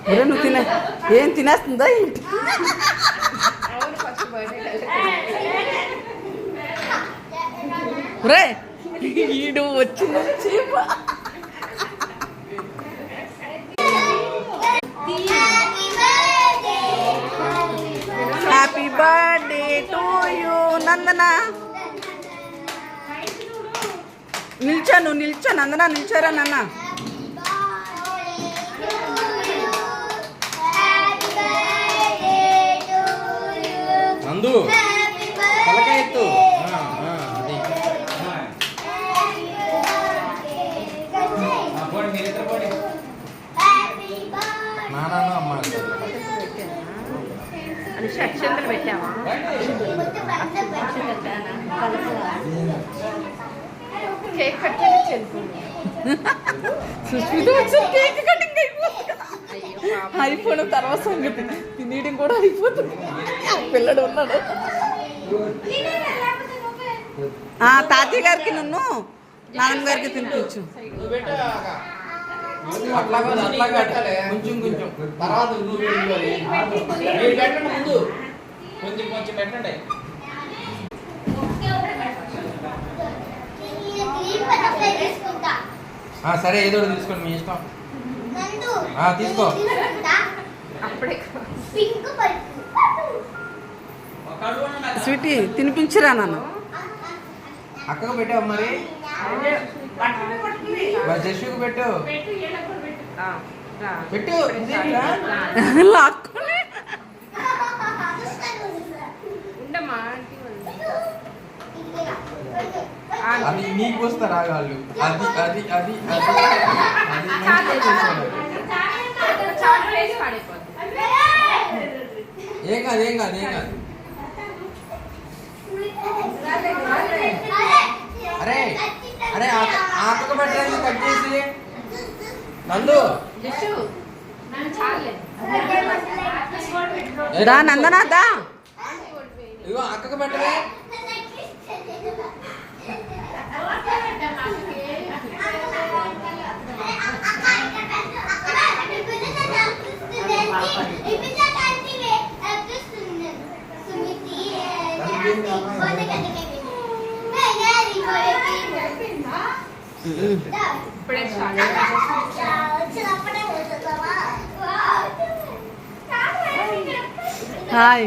ఒరే నువ్వు ఏం తినేస్తుందా ఏంటి? ఒరే ఈడు వచ్చింది హ్యాపీ బర్త్డే టు యూ నందన. నిల్చో నందన, నిల్చోరా నాన్న. నందు తలకాయ ఎత్తు. నాన్న అమ్మ అక్షంతలు పెట్టావా? కేక్ కటింగ్ సుష్మిత వచ్చి కేక్ కటింగ్ అయిపోవడం తర్వాత సంగతి. తినేయడం కూడా అయిపోతుంది. పిల్లడు ఉన్నాడు. తాతయ్య గారికి నన్ను నాన్నమ్మ గారికి తినిపించు. కొంచెం తర్వాత ముందు కొంచెం పెట్టండి. సరే ఏదో తీసుకోండి, మీ ఇష్టం. తీసుకో. స్వీటీ తినిపించరా నాన్న. అక్కకు పెట్టావు మరి జస్సుకు పెట్టు లాక్కుని అది నీకు వస్తారు రాగాళ్ళు. అది అది అది ఏం కాదు. అరే అరే ఆకకు పెట్టడానికి కట్ చేసి నందు దా నందనా దా. ఇగో అక్కకు పెట్టవే. హాయ్.